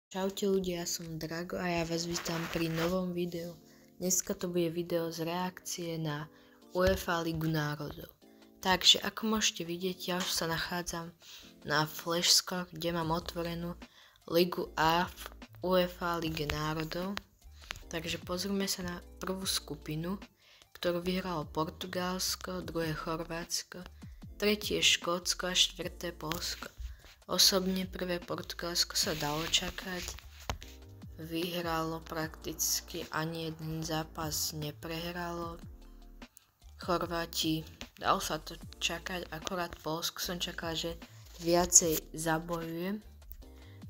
Čaute ľudia, ja som Drago a ja vás vítam pri novom videu. Dneska to bude video z reakcie na UEFA Ligu národov. Takže ako môžete vidieť, ja už sa nachádzam na flashscore, kde mám otvorenú Ligu A v UEFA Lige národov. Takže pozrime sa na prvú skupinu, ktorú vyhralo Portugalsko, druhé Chorvátsko, tretie Škótsko a štvrté Poľsko. Osobne prvé Portugalsko sa dalo čakať, vyhralo prakticky, ani jeden zápas neprehralo. Chorváti, dalo sa to čakať, akorát Poľsko som čakala, že viacej zabojuje.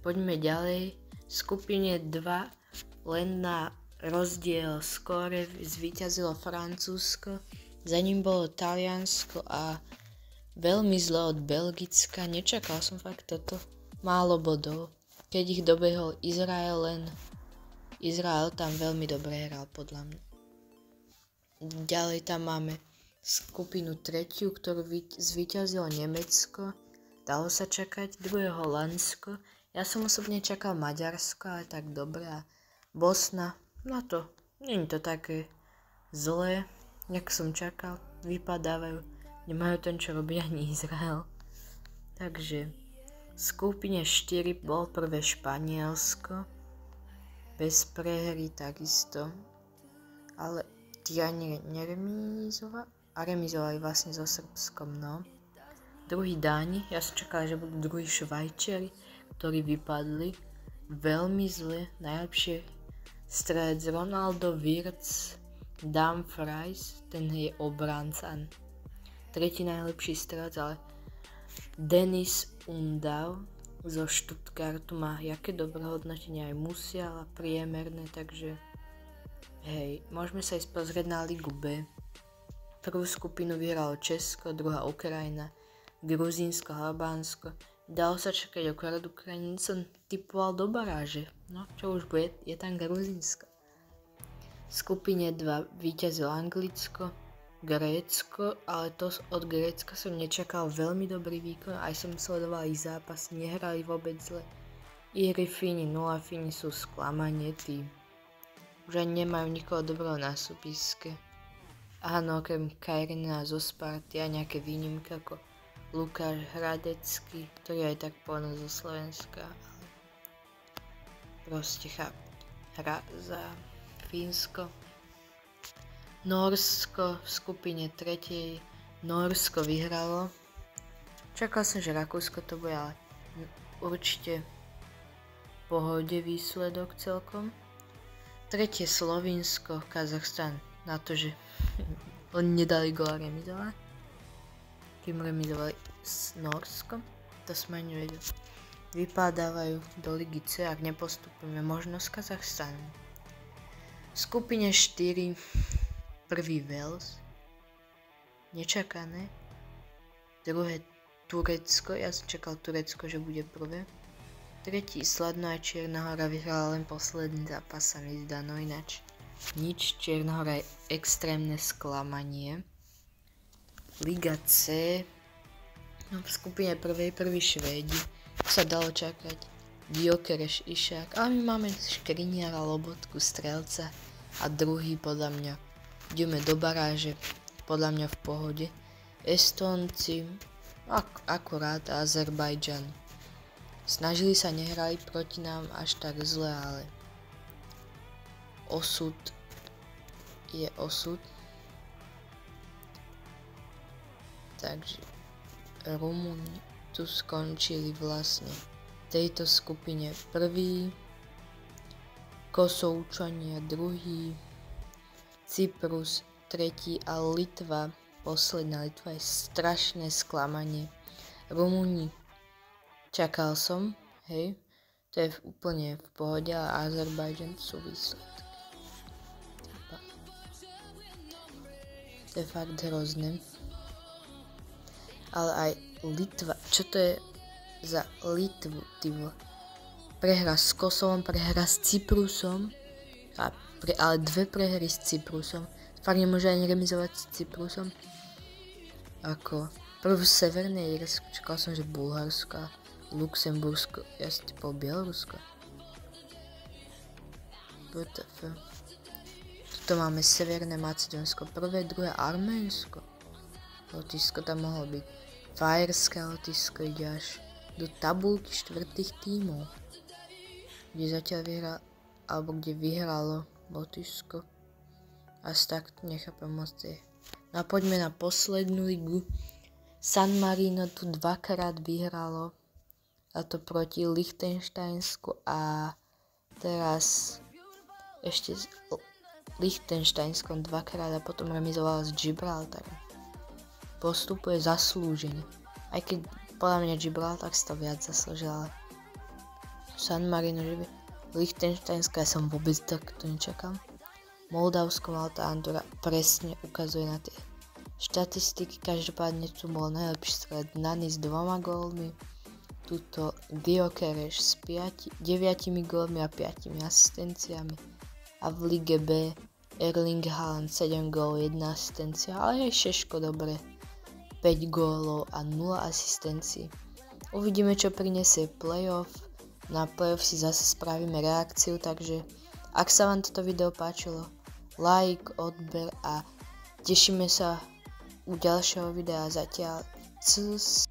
Poďme ďalej, v skupine 2 len na rozdiel skóre zvíťazilo Francúzsko, za ním bolo Taliansko a veľmi zle od Belgicka, nečakal som fakt toto, málo bodov. Keď ich dobehol Izrael, len Izrael tam veľmi dobre hral podľa mňa. Ďalej tam máme skupinu tretiu, ktorú zvíťazilo Nemecko, dalo sa čakať, druhé Holandsko, ja som osobne čakal Maďarsko, ale tak dobré, a Bosna, no to, nie je to také zlé, jak som čakal, vypadávajú. Nemajú ten, čo robí ani Izrael. Takže v skupine 4 bol prvé Španielsko. Bez prehry takisto. Ale tie neremizovali. A remizovali vlastne so Srbskom, no. Druhý Dáni. Ja som čakala, že budú druhý Švajčiari, ktorí vypadli veľmi zle. Najlepšie strelec Ronaldo, Wirtz, Dumfries. Ten je obranca. Tretí najlepší strelec, ale Denis Undav zo Stuttgartu má jaké dobré hodnotenie, aj Musiala priemerné, takže hej, môžeme sa ísť pozrieť na Ligu B. Prvú skupinu vyhralo Česko, druhá Ukrajina, Gruzínsko, Albánsko. Dalo sa čakať, akorát Ukrajina som typoval do baráže, no čo už bude, je tam Gruzínsko. V skupine 2 víťazilo Anglicko, Grécko, ale to od Grécka som nečakal veľmi dobrý výkon, aj som sledoval ich zápasy, nehrali vôbec zle. Ihry Fíni 0, Fíni sú sklamanie, tí už ani nemajú nikoho dobrého na súpiske. Áno, okrem Kajrina zo Sparty a nejaké výnimky ako Lukáš Hradecký, ktorý aj tak poľno zo Slovenska, ale proste hra za Fínsko. Nórsko v skupine 3. Nórsko vyhralo. Čakal som, že Rakúsko to bude, ale určite v pohode výsledok celkom. Tretie Slovinsko, Kazachstan, na to, že oni nedali gól a remizovali. Kým remizovali s Nórskom, to sme ani nevedeli. Vypadávajú do Ligy C, ak nepostupujeme, možno s Kazachstanom. V skupine 4 prvý Wales, nečakané, druhé Turecko, ja som čakal Turecko, že bude prvé, tretí Sladná a Čierna Hora vyhrala len posledný zápas, sa mi zdá, no ináč nič, Čierna Hora je extrémne sklamanie. Liga C, no v skupine prvý Švédi, sa dalo čakať, Gyökeres, Išák, ale my máme Škriniara, Lobotku, strelca a druhý podľa mňa ideme do baráže, podľa mňa v pohode. Estónci, akurát, Azerbajdžan. Snažili sa, nehrali proti nám až tak zle, ale osud je osud. Takže Rumúni tu skončili vlastne v tejto skupine prvý, Kosovčania druhý, Cyprus tretí a Litva posledná. Litva je strašné sklamanie. Rumúni čakal som, hej, to je úplne v pohode, a Azerbajdžan sú výsledky. To je fakt hrozné. Ale aj Litva, čo to je za Litvu, tyvo? Prehra s Kosovom, prehra s Cyprusom, ale dve prehry s Cyprusom. Fakt nemôže ani remizovať s Cyprusom. Ako prvú Severné Írsko, čakal som, že Bulharsko, Luxembursko, ja som typol Bielorusko. WTF. Tuto máme Severné Macedónsko, prvé, druhé Arménsko. Lotyšsko tam mohlo byť. Fajerské Lotyšsko ide až do tabulky 4. tímov. Kde zatiaľ vyhralo, alebo kde vyhralo Lotyšsko. Až tak nechápem moc tie. No a poďme na poslednú ligu. San Marino tu dvakrát vyhralo. A to proti Lichtensteinsku a teraz ešte s Lichtensteinskom dvakrát a potom remizovala s Gibraltarom. Postupuje zaslúžene. Aj keď podľa mňa Gibraltar si to viac zaslúžil, ale San Marino, že by Lichtensteinsko, ja som vôbec takto nečakal. Moldavsko, Malta, Andorra presne ukazuje na tie štatistiky. Každopádne tu bol najlepší stred Nani s 2 gólmi. Tuto Gyökeres s 9 gólmi a 5 asistenciami. A v Lige B Erling Haaland 7 gólov, 1 asistencia, ale aj Šeško dobre. 5 gólov a 0 asistencií. Uvidíme, čo prinesie playoff. Na playoff si zase spravíme reakciu, takže ak sa vám toto video páčilo, like, odber a tešíme sa u ďalšieho videa. Zatiaľ cus.